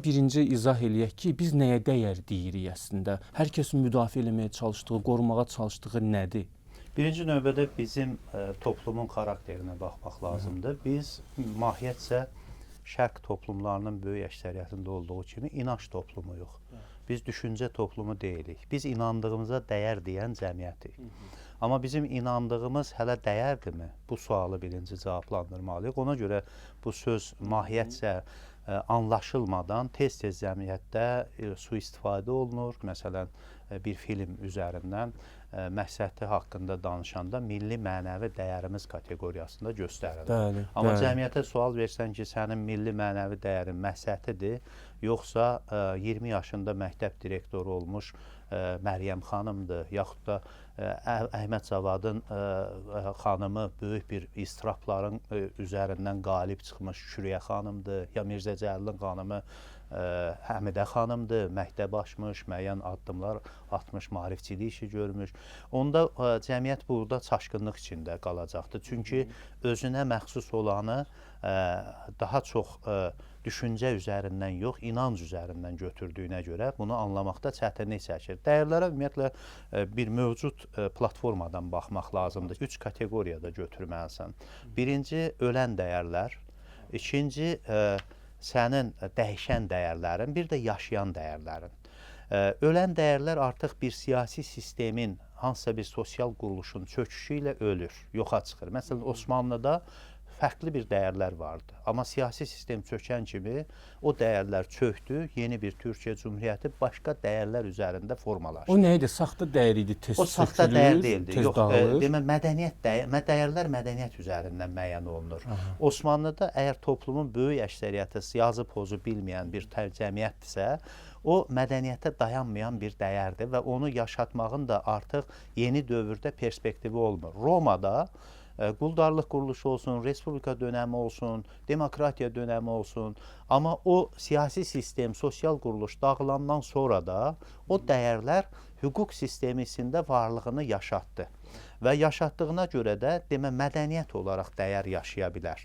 birinci izah eləyək ki, biz nəyə dəyər deyirik əslində? Hər kəsin müdafiə etməyə çalışdığı, qorumağa çalışdığı nədir? Birinci növbədə bizim toplumun xarakterinə baxmaq lazımdır. Biz mahiyyətcə şərq toplumlarının böyük əksəriyyətində olduğu kimi inanc toplumuyuq. Biz düşüncə toplumu deyilik. Biz inandığımıza dəyər deyən cəmiyyətik. Amma bizim inandığımız hələ dəyərdirmi? Bu sualı birinci cavablandırmalıyıq. Ona görə bu söz mahiyyətcə anlaşılmadan tez-tez cəmiyyətdə sui-istifadə olunur. Məsələn, bir film üzərindən məqsədi haqqında danışanda milli mənəvi dəyərimiz kateqoriyasında göstərilir. Bəli, Amma bəli. cəmiyyətə sual versən ki, sənin milli mənəvi dəyərin məqsədidir, yoxsa 20 yaşında məktəb direktoru olmuş Məryəm xanımdır, yaxud da Əhməd Zavadın xanımı böyük bir istirapların üzərindən qalib çıxmış Şüriyə xanımdır, ya Mirzə Cəlilin xanımı Həmidə xanımdır, məktəb açmış, müəyyən addımlar atmış, maarifçilik işi görmüş. Onda cəmiyyət burada çaşqınlıq içində qalacaqdır. Çünki özünə məxsus olanı daha çox düşüncə üzərindən yox, inanc üzərindən götürdüyünə görə bunu anlamaqda çətinlik çəkir. Dəyərlərə ümumiyyətlə bir mövcud platformadan baxmaq lazımdır. 3 kateqoriyada götürməlisən. Birinci, ölən dəyərlər. İkinci, sənin dəyişən dəyərlərin, bir də yaşayan dəyərlərin. Ölən dəyərlər artıq bir siyasi sistemin, hansısa bir sosial quruluşun çöküşü ilə ölür, yoxa çıxır. Məsələn, Osmanlıda fərqli bir dəyərlər vardı. Amma siyasi sistem çökən kimi o dəyərlər çöktü, yeni bir Türkiyə Cümhuriyyəti başqa dəyərlər üzərində formalaşdı. O nə idi? Saxta dəyər idi, tez O saxta dəyər deyildi. tez dağılır. Demək, dəyərlər mədəniyyət üzərindən müəyyən olunur. Osmanlıda əgər toplumun böyük əksəriyyəti yazı pozu bilməyən bir cəmiyyətdirsə, o mədəniyyətə dayanmayan bir dəyərdir və onu yaşatmağın da artıq yeni dövrdə perspektivi olmur. Romada quldarlıq quruluşu olsun, respublika dönəmi olsun, demokratiya dönəmi olsun, amma o siyasi sistem, sosial quruluş dağılandan sonra da o dəyərlər hüquq sistemi içində varlığını yaşatdı və yaşatdığına görə də mədəniyyət olaraq dəyər yaşaya bilər.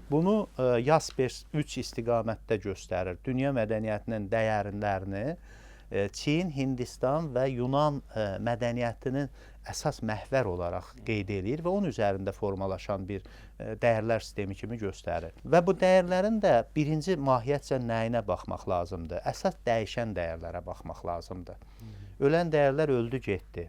Bunu Jaspers 3 istiqamətdə göstərir. Dünya mədəniyyətinin dəyərlərini Çin, Hindistan və Yunan mədəniyyətinin əsas məhvər olaraq qeyd edir və onun üzərində formalaşan bir dəyərlər sistemi kimi göstərir. Və bu dəyərlərin də birinci mahiyyətcə nəyinə baxmaq lazımdır? Əsas dəyişən dəyərlərə baxmaq lazımdır. Ölən dəyərlər öldü, getdi.